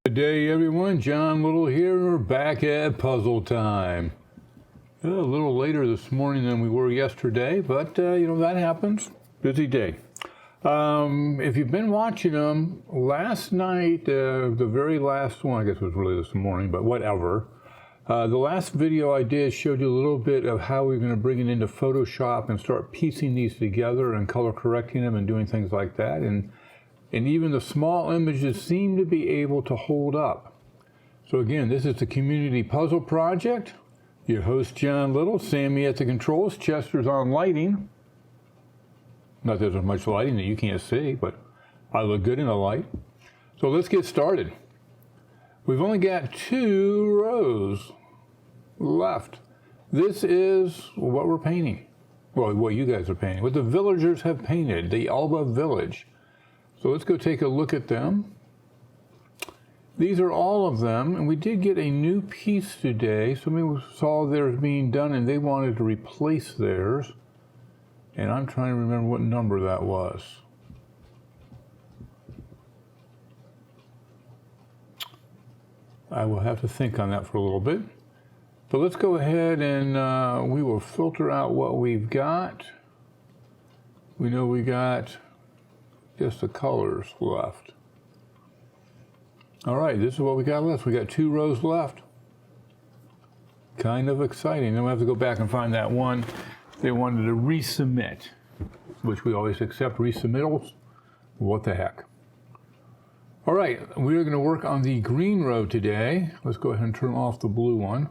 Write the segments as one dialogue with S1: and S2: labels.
S1: Good day, everyone. John Little here. We're back at puzzle time. A little later this morning than we were yesterday, but that happens. Busy day. If you've been watching them, last night, the very last one, I guess it was really this morning, but whatever. The last video I did showed you a little bit of how we're going to bring it into Photoshop and start piecing these together and color correcting them and doing things like that. And even the small images seem to be able to hold up. So again, this is the Community Puzzle Project. Your host, John Little, Sammy at the controls, Chester's on lighting. Not that there's much lighting that you can't see, but I look good in the light. So let's get started. We've only got 2 rows left. This is what we're painting. Well, what you guys are painting, what the villagers have painted, the Alba village. So let's go take a look at them. These are all of them, and we did get a new piece today. Somebody saw theirs being done and they wanted to replace theirs. And I'm trying to remember what number that was. I will have to think on that for a little bit. But let's go ahead and we will filter out what we've got. We know we got just the colors left. All right, this is what we got left. We got 2 rows left. Kind of exciting. Then we have to go back and find that one they wanted to resubmit, which we always accept resubmittals. What the heck. All right, we're going to work on the green row today. Let's go ahead and turn off the blue one.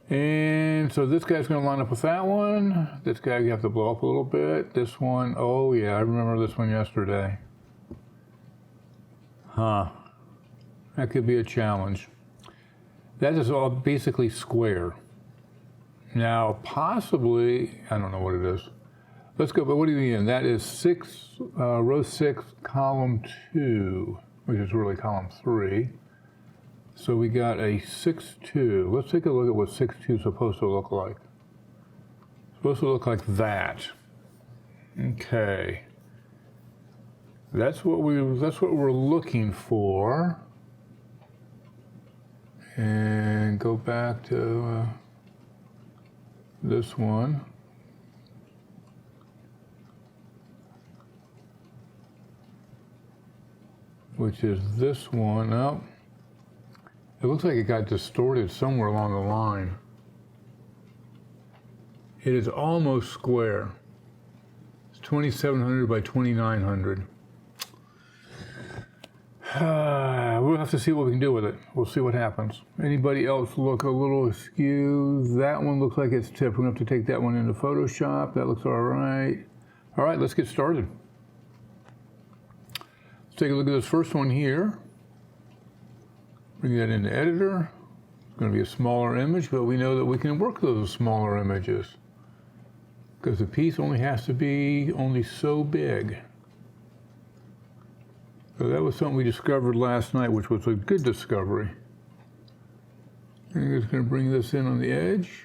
S1: And so this guy's going to line up with that one. This guy you have to blow up a little bit. This one, oh yeah, I remember this one yesterday. Huh. That could be a challenge. That is all basically square. Now, possibly, I don't know what it is. Let's go, but what do you mean? That is row 6, column 2, which is really column 3. So we got a 6-2. Let's take a look at what 6-2 is supposed to look like. It's supposed to look like that. Okay. That's what we're looking for. And go back to this one. Which is this one. Oh. It looks like it got distorted somewhere along the line. It is almost square. It's 2700 by 2900. We'll have to see what we can do with it. We'll see what happens. Anybody else look a little askew? That one looks like it's tipped. We're going to have to take that one into Photoshop. That looks all right. All right, let's get started. Let's take a look at this first one here. Bring that into editor. It's going to be a smaller image, but we know that we can work those smaller images because the piece only has to be only so big. So that was something we discovered last night, which was a good discovery. I'm just going to bring this in on the edge.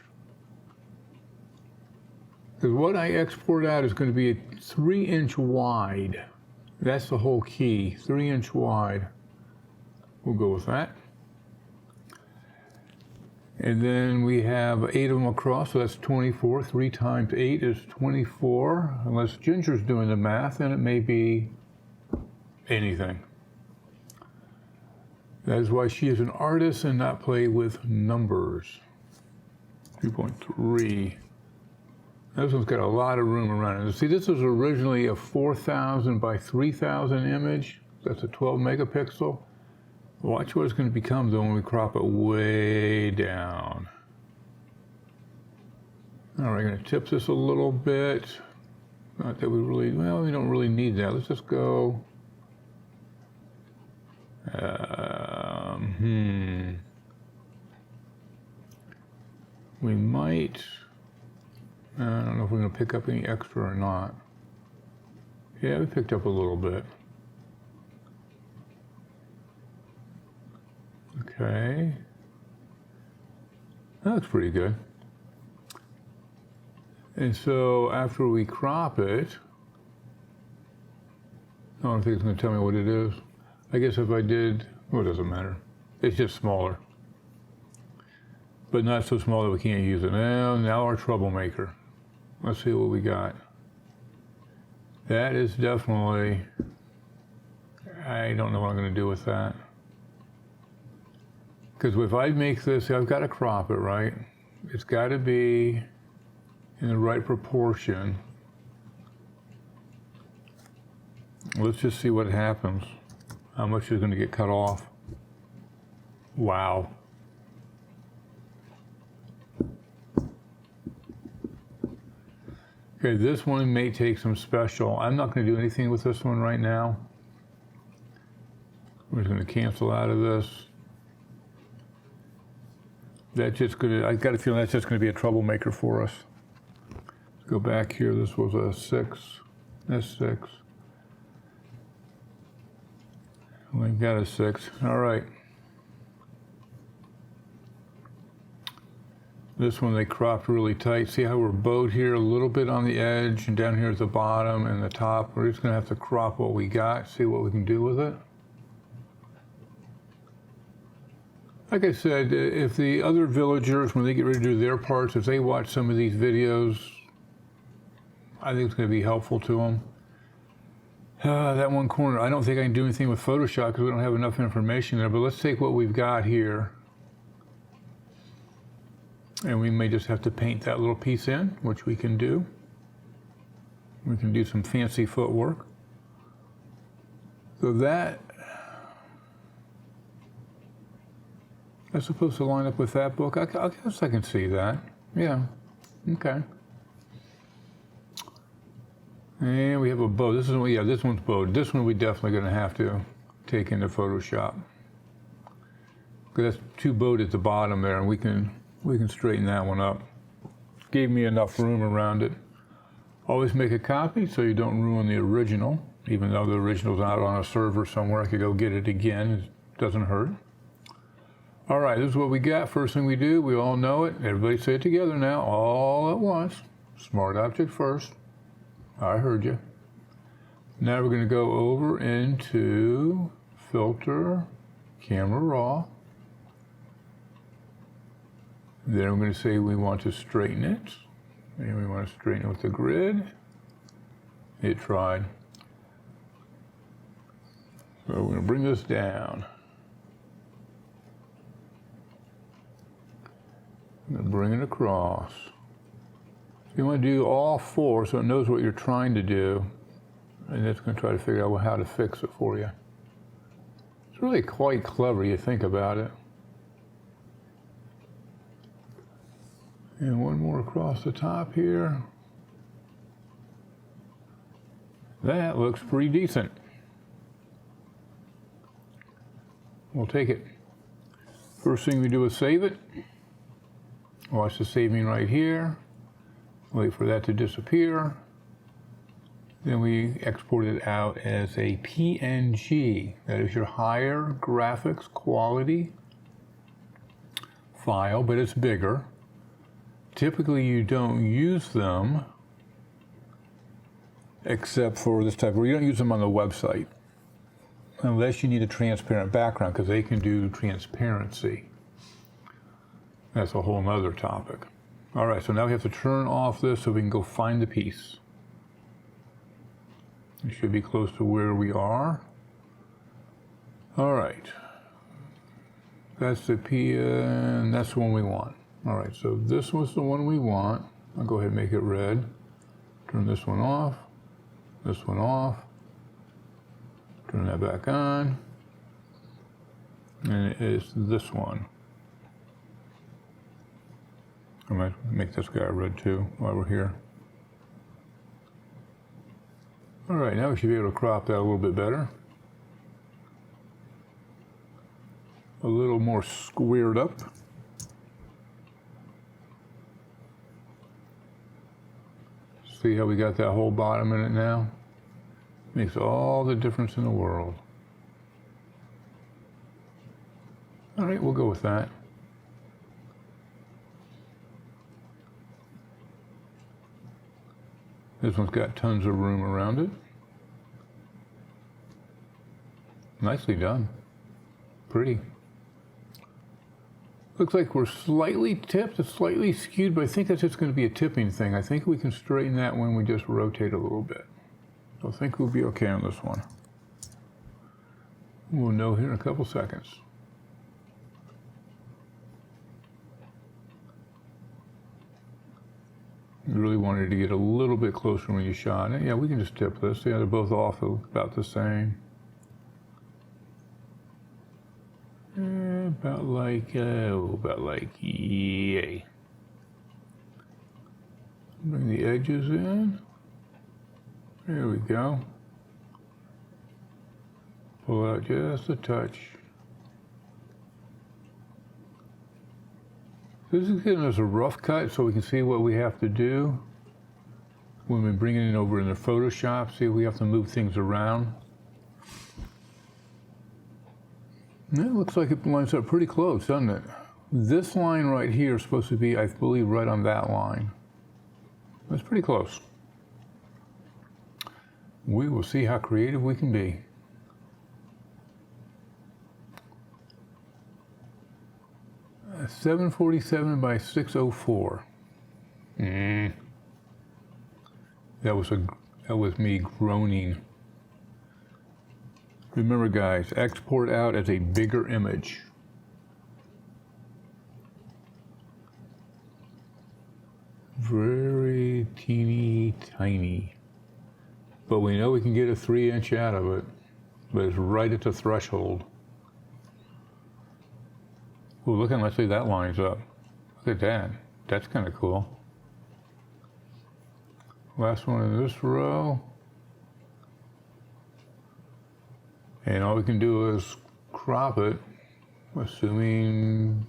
S1: Because what I export out is going to be a 3-inch wide. That's the whole key, 3-inch wide. We'll go with that. And then we have 8 of them across, so that's 24. 3 times 8 is 24. Unless Ginger's doing the math, then it may be anything. That is why she is an artist and not play with numbers. 2.3. This one's got a lot of room around it. See, this was originally a 4,000 by 3,000 image. That's a 12 megapixel. Watch what it's going to become though when we crop it way down. All right, we're going to tip this a little bit. Not that we really, well, we don't really need that. Let's just go. We might, I don't know if we're going to pick up any extra or not. Yeah, we picked up a little bit. Okay. That looks pretty good. And so after we crop it, I don't think it's going to tell me what it is. I guess if I did, well, it doesn't matter. It's just smaller. But not so small that we can't use it. Now our troublemaker. Let's see what we got. That is definitely, I don't know what I'm going to do with that. Because if I make this, I've got to crop it, right? It's got to be in the right proportion. Let's just see what happens. How much is going to get cut off? Wow. Okay, this one may take some special. I'm not going to do anything with this one right now. We're just going to cancel out of this. That's just going to, I got a feeling that's just going to be a troublemaker for us. Let's go back here. This was a 6. That's 6. We've got a 6. All right. This one they cropped really tight. See how we're bowed here a little bit on the edge and down here at the bottom and the top. We're just going to have to crop what we got, see what we can do with it. Like I said, if the other villagers, when they get ready to do their parts, if they watch some of these videos, I think it's going to be helpful to them. That one corner, I don't think I can do anything with Photoshop because we don't have enough information there, but let's take what we've got here. And we may just have to paint that little piece in, which we can do. We can do some fancy footwork. So that's supposed to line up with that book. I guess I can see that. Yeah, okay. And we have a bow. This is, yeah, this one's bowed. This one we definitely going to have to take into Photoshop. Because that's too bowed at the bottom there, and we can straighten that one up. Gave me enough room around it. Always make a copy so you don't ruin the original. Even though the original's out on a server somewhere, I could go get it again. It doesn't hurt. All right, this is what we got. First thing we do, we all know it. Everybody say it together now, all at once. Smart object first. I heard you. Now we're going to go over into Filter, Camera Raw. Then we're going to say we want to straighten it. And we want to straighten it with the grid. It tried. So we're going to bring this down. I'm going to bring it across. You want to do all 4 so it knows what you're trying to do. And it's going to try to figure out how to fix it for you. It's really quite clever, you think about it. And one more across the top here. That looks pretty decent. We'll take it. First thing we do is save it. Watch the saving right here. Wait for that to disappear. Then we export it out as a PNG. That is your higher graphics quality file, but it's bigger. Typically you don't use them except for this type, where you don't use them on the website unless you need a transparent background, because they can do transparency. That's a whole nother topic. All right, so now we have to turn off this so we can go find the piece. It should be close to where we are. All right. That's the P, and that's the one we want. All right, so this was the one we want. I'll go ahead and make it red. Turn this one off, this one off. Turn that back on. And it's this one. I might make this guy red too while we're here. All right, now we should be able to crop that a little bit better. A little more squared up. See how we got that whole bottom in it now? Makes all the difference in the world. All right, we'll go with that. This one's got tons of room around it. Nicely done. Pretty. Looks like we're slightly tipped, it's slightly skewed, but I think that's just going to be a tipping thing. I think we can straighten that when we just rotate a little bit. So I think we'll be okay on this one. We'll know here in a couple seconds. You really wanted to get a little bit closer when you shot it. Yeah, we can just tip this. Yeah, they're both off about the same. About like yay. Bring the edges in. There we go. Pull out just a touch. This is giving us a rough cut so we can see what we have to do when we bring it over in the Photoshop. See if we have to move things around. Yeah, it looks like it lines up pretty close, doesn't it? This line right here is supposed to be, I believe, right on that line. That's pretty close. We will see how creative we can be. Uh, 747 by 604. That was me groaning. Remember, guys, export out as a bigger image. Very teeny tiny. But we know we can get a 3-inch out of it, but it's right at the threshold. Well, look how nicely that lines up. Look at that. That's kind of cool. Last one in this row. And all we can do is crop it, assuming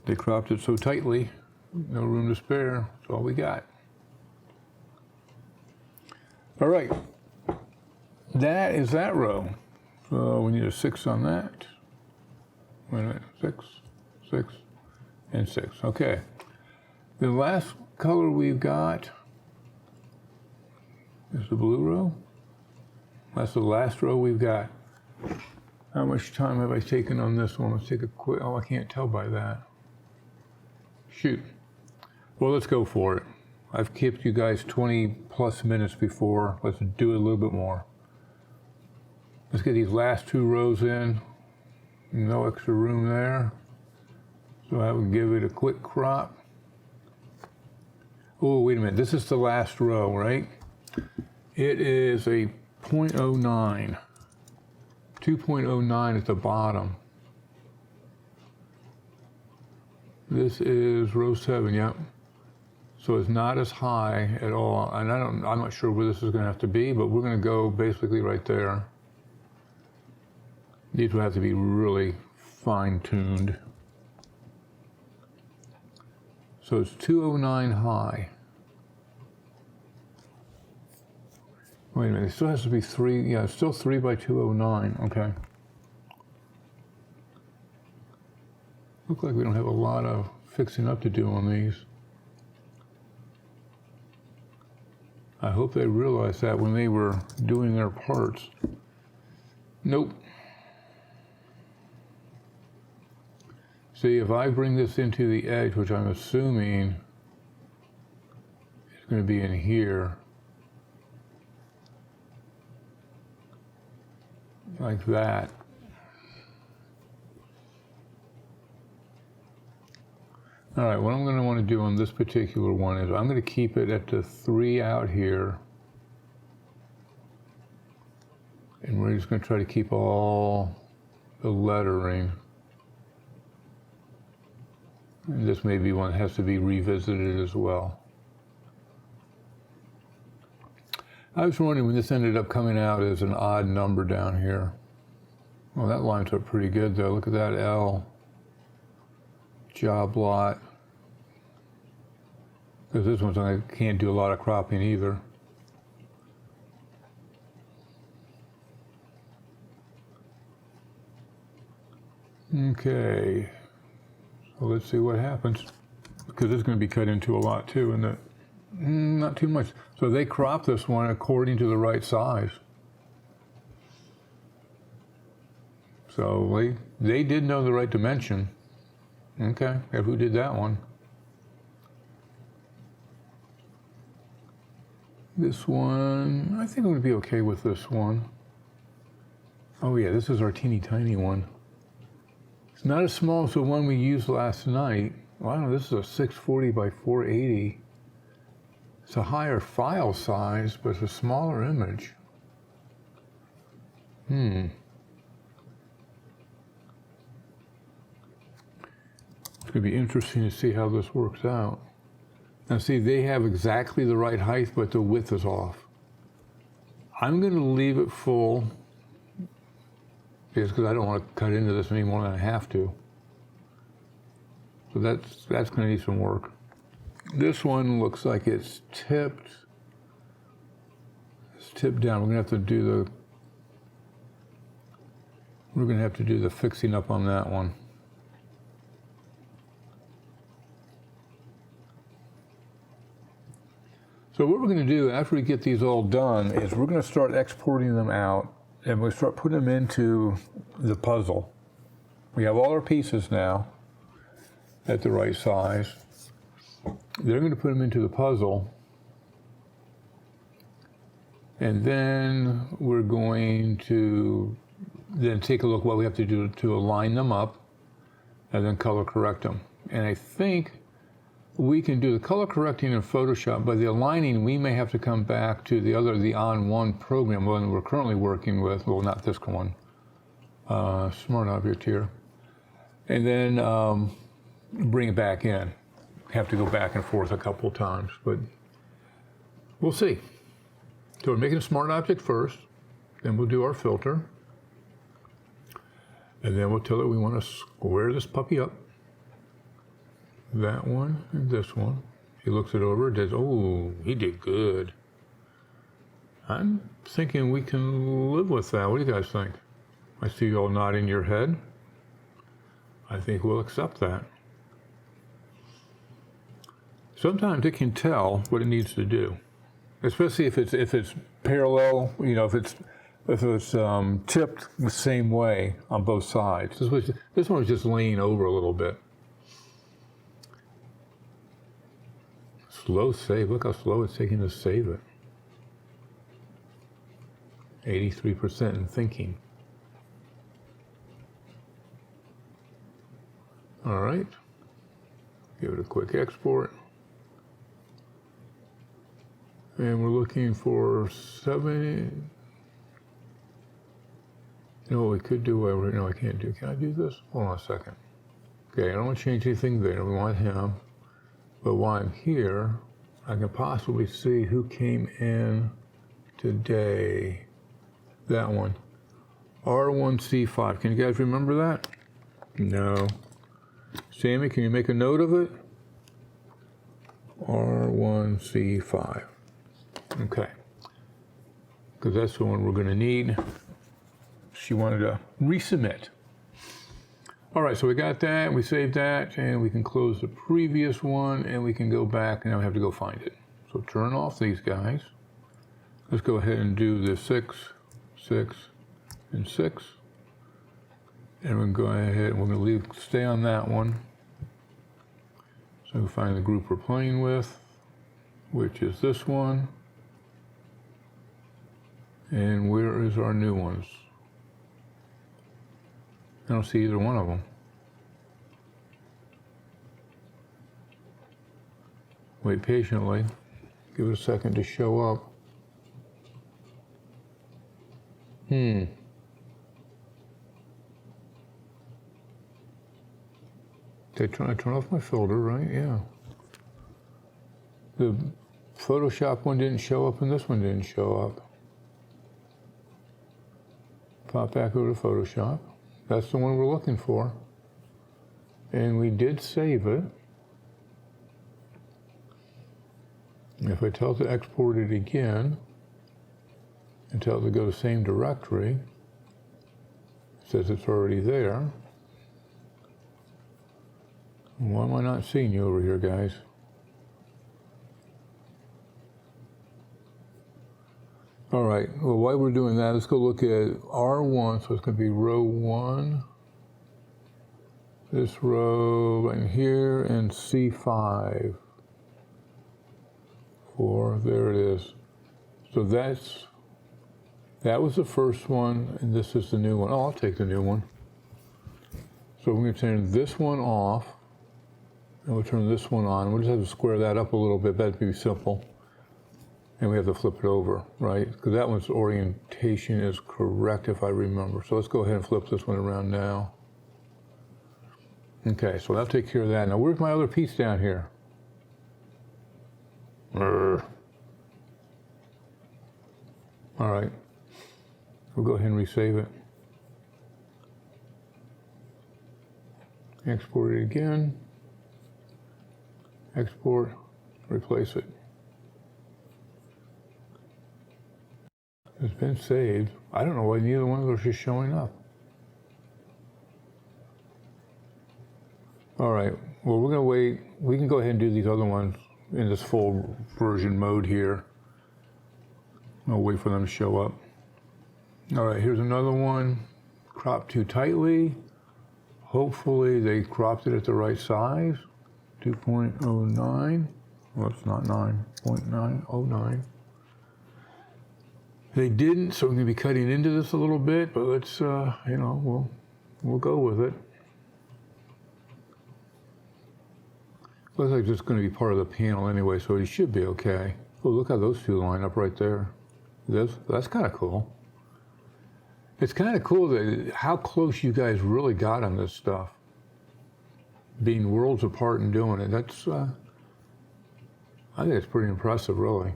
S1: they cropped it so tightly, no room to spare. That's all we got. All right, that is that row. So we need a 6 on that. Wait a minute, 6, 6, and 6. Okay. The last color we've got is the blue row. That's the last row we've got. How much time have I taken on this one? Let's take a quick, oh, I can't tell by that. Shoot. Well, let's go for it. I've kept you guys 20 plus minutes before. Let's do it a little bit more. Let's get these last 2 rows in. No extra room there. So I will give it a quick crop. Oh, wait a minute. This is the last row, right? It is a 0.09. 2.09 at the bottom. This is row 7, yep. So it's not as high at all. And I'm not sure where this is going to have to be, but we're going to go basically right there. These will have to be really fine-tuned. So it's 209 high. Wait a minute, it still has to be 3, yeah, it's still 3 by 209, okay. Look like we don't have a lot of fixing up to do on these. I hope they realized that when they were doing their parts. Nope. See, if I bring this into the edge, which I'm assuming is going to be in here, like that. All right, what I'm going to want to do on this particular one is I'm going to keep it at the 3 out here. And we're just going to try to keep all the lettering. And this may be one that has to be revisited as well. I was wondering when this ended up coming out as an odd number down here. Well, that lines up pretty good though. Look at that L. Job lot. Because this one's I can't do a lot of cropping either. Okay. So let's see what happens. Because it's going to be cut into a lot too, and not too much. So they crop this one according to the right size. So they did know the right dimension. Okay, who did that one? This one, I think I'm going to be okay with this one. Oh yeah, this is our teeny tiny one. It's not as small as the one we used last night. Wow, this is a 640 by 480. It's a higher file size, but it's a smaller image. It's going to be interesting to see how this works out. Now see, they have exactly the right height, but the width is off. I'm going to leave it full because I don't want to cut into this any more than I have to. So that's going to need some work. This one looks like it's tipped. It's tipped down. We're going to have to do the fixing up on that one. So what we're going to do after we get these all done is we're going to start exporting them out, and we'll start putting them into the puzzle. We have all our pieces now at the right size. They're going to put them into the puzzle, and then we're going to then take a look at what we have to do to align them up and then color correct them. And I think we can do the color correcting in Photoshop, but the aligning, we may have to come back to the On1 program, one we're currently working with. Well, not this one, Smart Object here. And then bring it back in. Have to go back and forth a couple of times, but we'll see. So we're making a Smart Object first, then we'll do our filter. And then we'll tell it we want to square this puppy up. That one and this one. He looks it over, does, oh, he did good. I'm thinking we can live with that. What do you guys think? I see you all nodding your head. I think we'll accept that. Sometimes it can tell what it needs to do, especially if it's parallel. You know, if it's tipped the same way on both sides. This one was just laying over a little bit. Slow save. Look how slow it's taking to save it. 83% in thinking. All right. Give it a quick export. And we're looking for 70. You know what we could do? No, I can't do. Can I do this? Hold on a second. Okay, I don't want to change anything there. We want him. But while I'm here, I can possibly see who came in today. That one. R1C5. Can you guys remember that? No. Sammy, can you make a note of it? R1C5. Okay. Because that's the one we're going to need. She wanted to resubmit. All right, so we got that, we saved that, and we can close the previous one, and we can go back, and now we have to go find it. So turn off these guys. Let's go ahead and do the 6, 6, and 6. And we're going to go ahead, and we're going to stay on that one. So we find the group we're playing with, which is this one. And where is our new ones? I don't see either one of them. Wait patiently. Give it a second to show up. Did I turn off my filter, right? Yeah. The Photoshop one didn't show up and this one didn't show up. Pop back over to Photoshop. That's the one we're looking for. And we did save it. If I tell it to export it again, and tell it to go to the same directory, it says it's already there. Why am I not seeing you over here, guys? All right, well, while we're doing that, let's go look at R1. So it's going to be row 1. This row right here, and C5. 4, there it is. So that was the first one, and this is the new one. Oh, I'll take the new one. So we're going to turn this one off, and we'll turn this one on. We'll just have to square that up a little bit. That'd be simple. And we have to flip it over, right? Because that one's orientation is correct if I remember. So let's go ahead and flip this one around now. Okay, so that'll take care of that. Now where's my other piece down here? All right, we'll go ahead and resave it. Export it again. Export, replace it. It's been saved. I don't know why neither one of those is showing up. All right, well, we're gonna wait. We can go ahead and do these other ones in this full version mode here. I'll wait for them to show up. All right, here's another one. Cropped too tightly. Hopefully they cropped it at the right size. 2.09. Well, it's not 9.909. They didn't, so we're going to be cutting into this a little bit, but let's, we'll go with it. Looks like it's going to be part of the panel anyway, so it should be okay. Oh, look how those two line up right there. That's kind of cool. It's kind of cool that how close you guys really got on this stuff. Being worlds apart and doing it. That's, I think it's pretty impressive, really.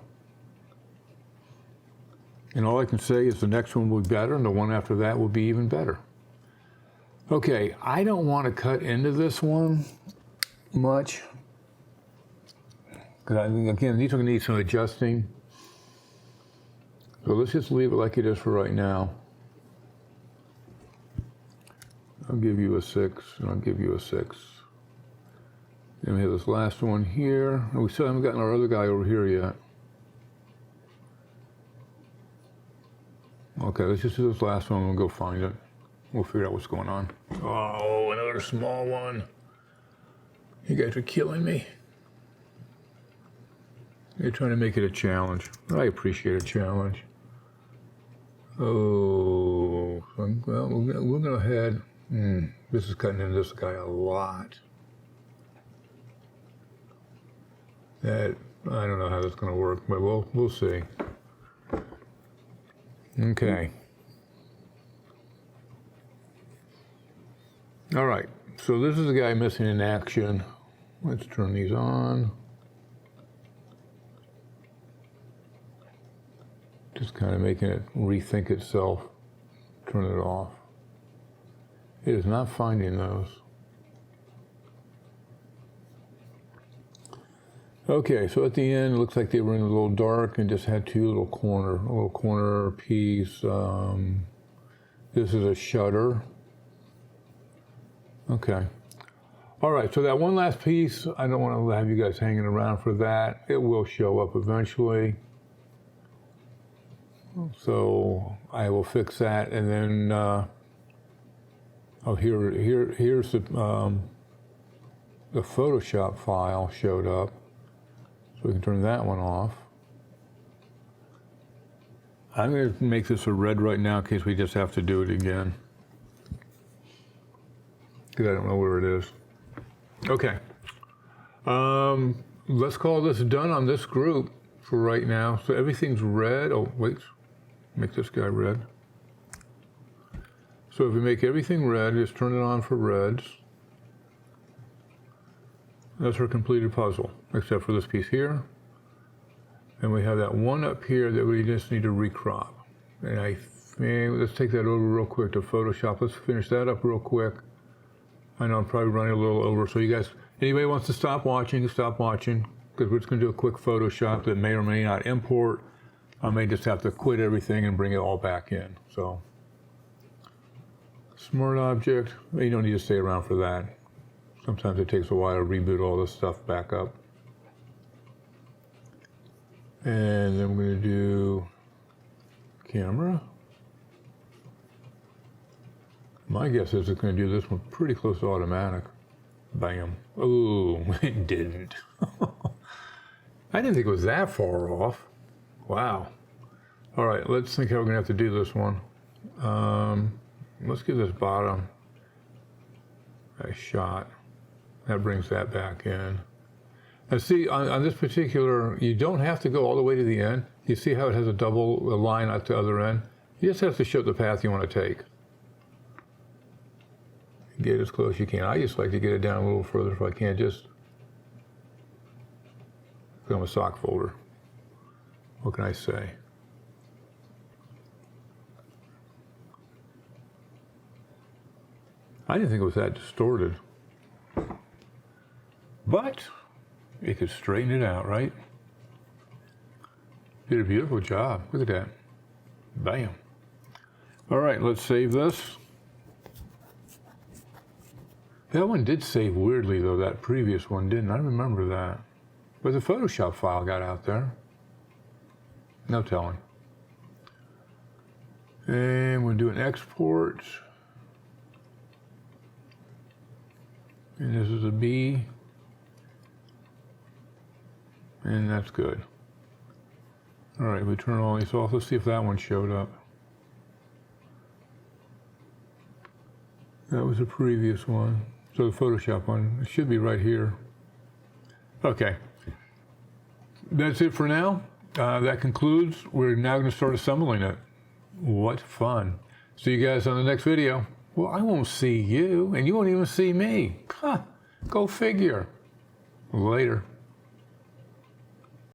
S1: And all I can say is the next one will be better, and the one after that will be even better. Okay, I don't want to cut into this one much. Because I think, again, these are going to need some adjusting. So let's just leave it like it is for right now. I'll give you a 6, and I'll give you a 6. Then we have this last one here. And we still haven't gotten our other guy over here yet. Okay, let's just do this last one and we'll go find it. We'll figure out what's going on. Oh, another small one. You guys are killing me. You're trying to make it a challenge. I appreciate a challenge. Oh, well, we'll go ahead. This is cutting into this guy a lot. That, I don't know how that's going to work, but we'll see. Okay. All right, so this is the guy missing in action. Let's turn these on. Just kind of making it rethink itself. Turn it off. It is not finding those. Okay, so at the end, it looks like they were in a little dark and just had a little corner piece. This is a shutter. Okay. All right, so that one last piece, I don't want to have you guys hanging around for that. It will show up eventually. So I will fix that, and then, here's the Photoshop file showed up. So we can turn that one off. I'm going to make this a red right now in case we just have to do it again. Because I don't know where it is. Okay. Let's call this done on this group for right now. So everything's red. Oh, wait. Make this guy red. So if we make everything red, just turn it on for reds. That's our completed puzzle, except for this piece here. And we have that one up here that we just need to recrop. And let's take that over real quick to Photoshop. Let's finish that up real quick. I know I'm probably running a little over, so you guys, anybody wants to stop watching, stop watching, because we're just gonna do a quick Photoshop that may or may not import. I may just have to quit everything and bring it all back in, so. Smart object, you don't need to stay around for that. Sometimes it takes a while to reboot all this stuff back up. And then we're going to do camera. My guess is it's going to do this one pretty close to automatic. Bam. Ooh, it didn't. I didn't think it was that far off. Wow. All right, let's think how we're going to have to do this one. Let's give this bottom a shot. That brings that back in. Now see, on this particular, you don't have to go all the way to the end. You see how it has a double line at the other end? You just have to show the path you want to take. Get as close as you can. I just like to get it down a little further if I can, just become a sock folder. What can I say? I didn't think it was that distorted. But you could straighten it out, right? Did a beautiful job. Look at that. Bam. All right, let's save this. That one did save weirdly, though. That previous one didn't. I remember that. But the Photoshop file got out there. No telling. And we'll do an export. And this is a B. And that's good. All right, we turn all these off. Let's see if that one showed up. That was the previous one. So the Photoshop one, it should be right here. Okay. That's it for now. That concludes. We're now going to start assembling it. What fun. See you guys on the next video. Well, I won't see you, and you won't even see me. Huh. Go figure. Later.